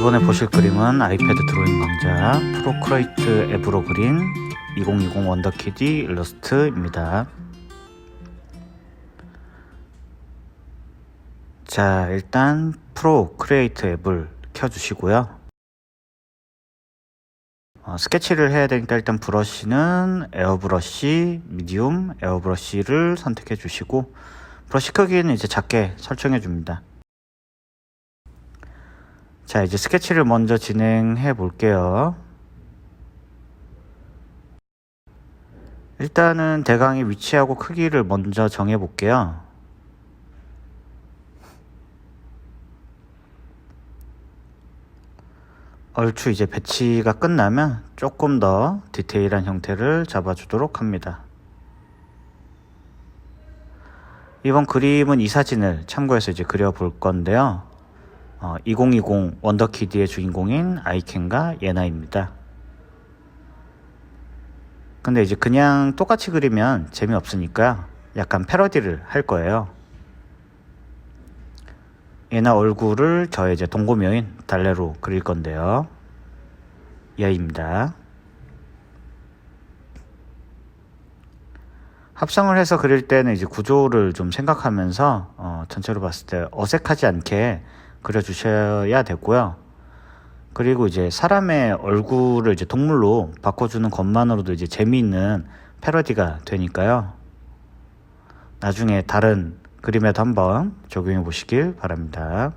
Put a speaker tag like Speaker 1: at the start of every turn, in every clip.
Speaker 1: 이번에 보실 그림은 아이패드 드로잉 강좌 프로크레이트 앱으로 그린 2020 원더키드 일러스트입니다. 자, 일단 프로크레이트 앱을 켜주시고요. 스케치를 해야 되니까 일단 브러쉬는 에어브러쉬, 미디움, 에어브러쉬를 선택해 주시고 브러쉬 크기는 이제 작게 설정해 줍니다. 자, 이제 스케치를 먼저 진행해 볼게요. 일단은 대강의 위치하고 크기를 먼저 정해 볼게요. 얼추 이제 배치가 끝나면 조금 더 디테일한 형태를 잡아주도록 합니다. 이번 그림은 이 사진을 참고해서 이제 그려볼 건데요. 2020 원더키드의 주인공인 아이켄과 예나입니다. 근데 이제 그냥 똑같이 그리면 재미없으니까 약간 패러디를 할 거예요. 예나 얼굴을 저의 이제 동고묘인 달래로 그릴 건데요. 예입니다. 합성을 해서 그릴 때는 이제 구조를 좀 생각하면서 전체로 봤을 때 어색하지 않게 그려주셔야 되고요. 그리고 이제 사람의 얼굴을 이제 동물로 바꿔주는 것만으로도 이제 재미있는 패러디가 되니까요. 나중에 다른 그림에도 한번 적용해 보시길 바랍니다.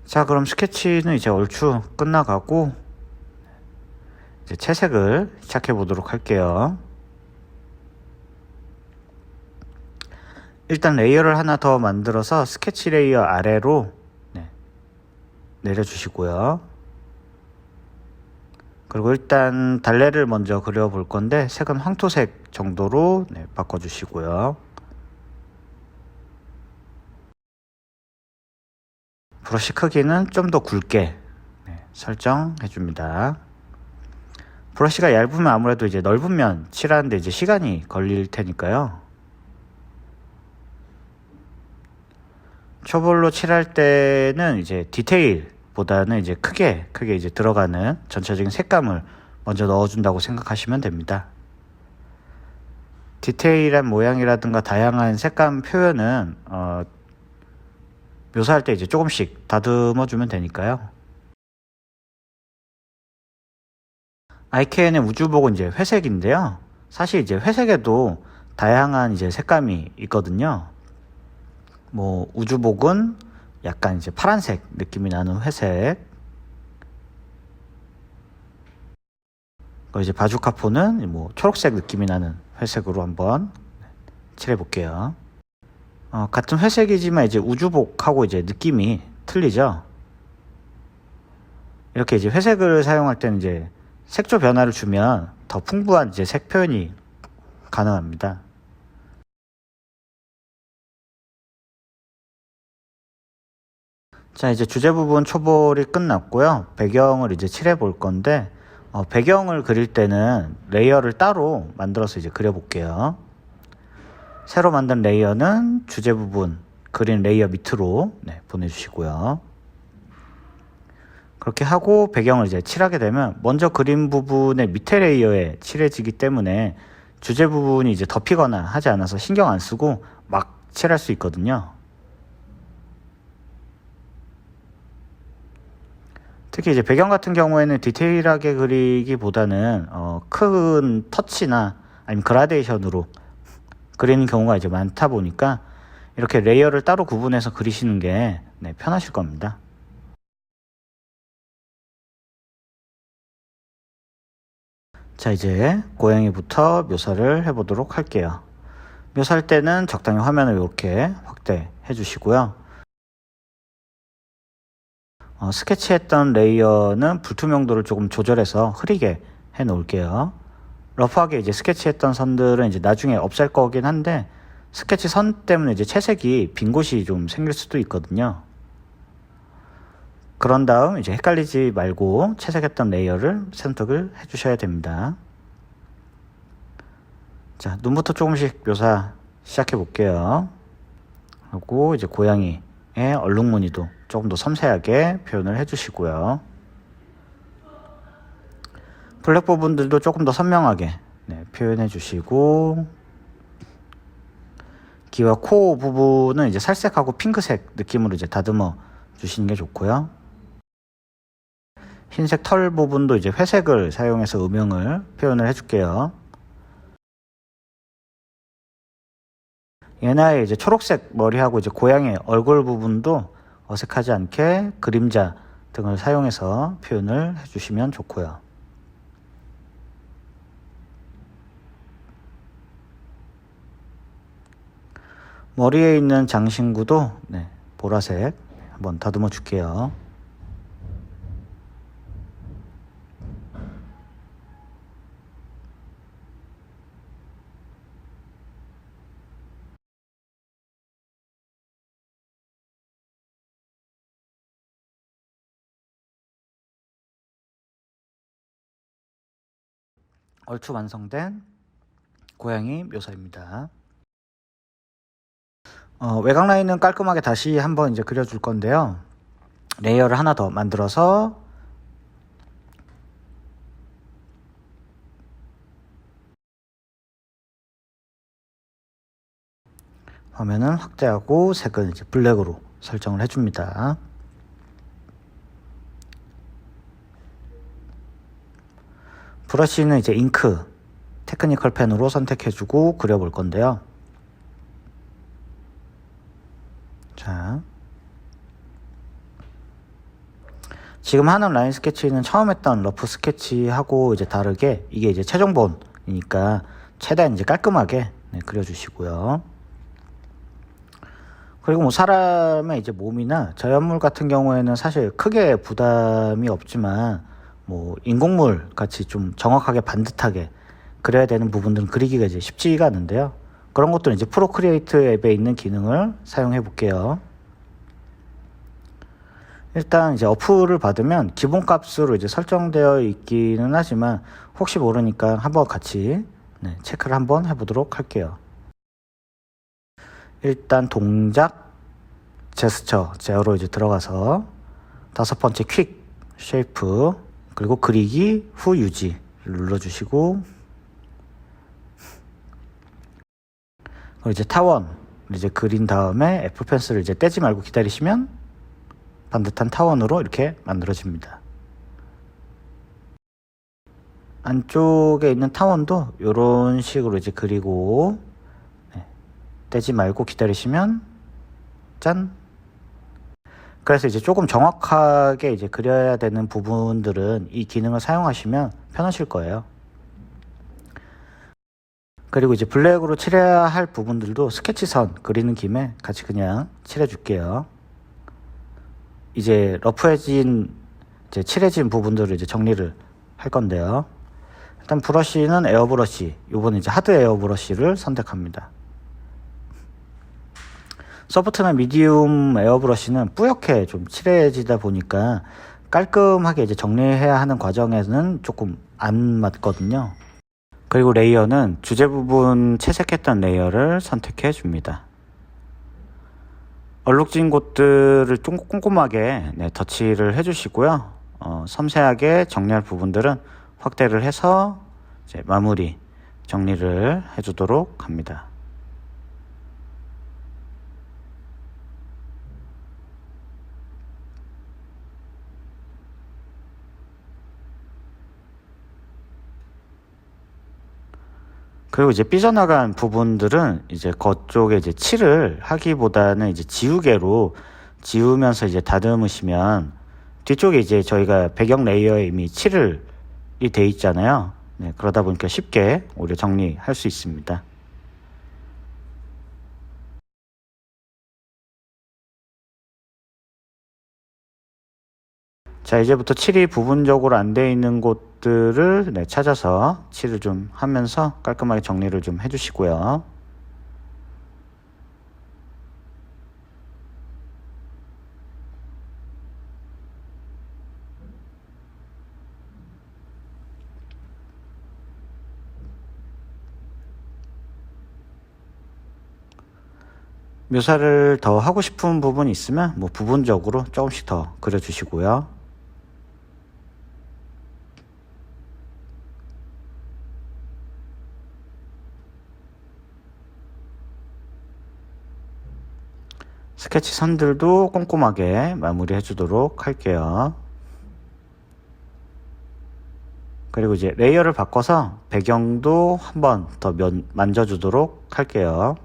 Speaker 1: 자, 그럼 스케치는 이제 얼추 끝나가고 이제 채색을 시작해 보도록 할게요. 일단 레이어를 하나 더 만들어서 스케치 레이어 아래로 내려주시고요. 그리고 일단 달래를 먼저 그려볼 건데 색은 황토색 정도로 바꿔주시고요. 브러쉬 크기는 좀 더 굵게 설정해 줍니다. 브러쉬가 얇으면 아무래도 이제 넓은 면 칠하는데 이제 시간이 걸릴 테니까요. 초벌로 칠할 때는 이제 디테일보다는 이제 크게 이제 들어가는 전체적인 색감을 먼저 넣어준다고 생각하시면 됩니다. 디테일한 모양이라든가 다양한 색감 표현은 묘사할 때 이제 조금씩 다듬어 주면 되니까요. 아이켄의 우주복은 이제 회색인데요. 사실 이제 회색에도 다양한 이제 색감이 있거든요. 뭐 우주복은 약간 이제 파란색 느낌이 나는 회색, 이제 바주카포는 뭐 초록색 느낌이 나는 회색으로 한번 칠해 볼게요. 같은 회색이지만 이제 우주복하고 이제 느낌이 틀리죠. 이렇게 이제 회색을 사용할 때는 이제 색조 변화를 주면 더 풍부한 이제 색 표현이 가능합니다. 자, 이제 주제 부분 초벌이 끝났고요. 배경을 이제 칠해 볼 건데, 배경을 그릴 때는 레이어를 따로 만들어서 이제 그려 볼게요. 새로 만든 레이어는 주제 부분 그린 레이어 밑으로 보내주시고요. 그렇게 하고 배경을 이제 칠하게 되면 먼저 그린 부분의 밑에 레이어에 칠해지기 때문에 주제 부분이 이제 덮이거나 하지 않아서 신경 안 쓰고 막 칠할 수 있거든요. 특히 이제 배경 같은 경우에는 디테일하게 그리기보다는 큰 터치나 아니면 그라데이션으로 그리는 경우가 이제 많다 보니까 이렇게 레이어를 따로 구분해서 그리시는 게 편하실 겁니다. 자, 이제 고양이부터 묘사를 해보도록 할게요. 묘사할 때는 적당히 화면을 이렇게 확대해 주시고요. 스케치했던 레이어는 불투명도를 조금 조절해서 흐리게 해 놓을게요. 러프하게 이제 스케치했던 선들은 이제 나중에 없앨 거긴 한데 스케치 선 때문에 이제 채색이 빈 곳이 좀 생길 수도 있거든요. 그런 다음 이제 헷갈리지 말고 채색했던 레이어를 선택을 해 주셔야 됩니다. 자, 눈부터 조금씩 묘사 시작해 볼게요. 그리고 이제 고양이의 얼룩무늬도 조금 더 섬세하게 표현을 해주시고요. 블랙 부분들도 조금 더 선명하게 표현해 주시고, 귀와 코 부분은 이제 살색하고 핑크색 느낌으로 이제 다듬어 주시는 게 좋고요. 흰색 털 부분도 이제 회색을 사용해서 음영을 표현을 해줄게요. 얘나의 이제 초록색 머리하고 이제 고양이 얼굴 부분도 어색하지 않게 그림자 등을 사용해서 표현을 해주시면 좋고요. 머리에 있는 장신구도 보라색 한번 다듬어 줄게요. 얼추 완성된 고양이 묘사입니다. 외곽 라인은 깔끔하게 다시 한번 이제 그려줄 건데요. 레이어를 하나 더 만들어서 화면은 확대하고 색은 이제 블랙으로 설정을 해줍니다. 브러쉬는 이제 잉크 테크니컬 펜으로 선택해주고 그려볼 건데요. 자, 지금 하는 라인 스케치는 처음 했던 러프 스케치하고 이제 다르게 이게 이제 최종본이니까 최대한 이제 깔끔하게 그려주시고요. 그리고 뭐 사람의 이제 몸이나 자연물 같은 경우에는 사실 크게 부담이 없지만 뭐 인공물 같이 좀 정확하게 반듯하게 그려야 되는 부분들은 그리기가 이제 쉽지가 않은데요. 그런 것들은 이제 프로크리에이트 앱에 있는 기능을 사용해 볼게요. 일단 이제 어플을 받으면 기본값으로 이제 설정되어 있기는 하지만 혹시 모르니까 한번 같이 체크를 한번 해보도록 할게요. 일단 동작 제스처 제어로 이제 들어가서 5번째 퀵 쉐이프 그리고 그리기 후 유지를 눌러주시고, 그리고 이제 타원 이제 그린 다음에 애플 펜슬을 이제 떼지 말고 기다리시면 반듯한 타원으로 이렇게 만들어집니다. 안쪽에 있는 타원도 이런 식으로 이제 그리고 떼지 말고 기다리시면 짠. 그래서 이제 조금 정확하게 이제 그려야 되는 부분들은 이 기능을 사용하시면 편하실 거예요. 그리고 이제 블랙으로 칠해야 할 부분들도 스케치선 그리는 김에 같이 그냥 칠해 줄게요. 이제 러프해진 이제 칠해진 부분들을 이제 정리를 할 건데요. 일단 브러쉬는 에어 브러쉬, 요번에 이제 하드 에어 브러쉬를 선택합니다. 소프트나 미디움 에어 브러쉬는 뿌옇게 좀 칠해지다 보니까 깔끔하게 이제 정리해야 하는 과정에는 조금 안 맞거든요. 그리고 레이어는 주제 부분 채색했던 레이어를 선택해 줍니다. 얼룩진 곳들을 좀 꼼꼼하게 덧칠을 해주시고요. 섬세하게 정리할 부분들은 확대를 해서 이제 마무리 정리를 해주도록 합니다. 그리고 이제 삐져나간 부분들은 이제 그쪽에 이제 칠을 하기보다는 이제 지우개로 지우면서 이제 다듬으시면 뒤쪽에 이제 저희가 배경 레이어에 이미 칠을 돼 있잖아요. 그러다 보니까 쉽게 오히려 정리할 수 있습니다. 자, 이제부터 칠이 부분적으로 안 돼 있는 곳들을 찾아서 칠을 좀 하면서 깔끔하게 정리를 좀 해주시고요. 묘사를 더 하고 싶은 부분이 있으면 뭐 부분적으로 조금씩 더 그려주시고요. 스케치 선들도 꼼꼼하게 마무리해 주도록 할게요. 그리고 이제 레이어를 바꿔서 배경도 한번 더 만져주도록 할게요.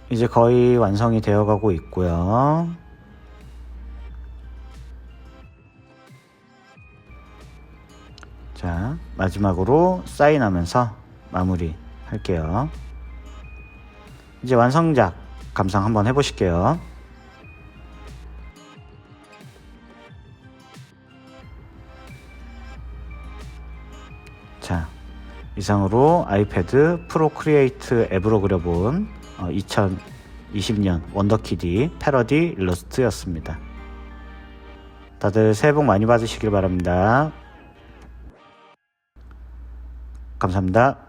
Speaker 1: 이제 거의 완성이 되어 가고 있고요. 자, 마지막으로 사인하면서 마무리 할게요. 이제 완성작 감상 한번 해보실게요. 자, 이상으로 아이패드 프로크리에이트 앱으로 그려본 2020년 원더키디 패러디 일러스트였습니다. 다들 새해 복 많이 받으시길 바랍니다. 감사합니다.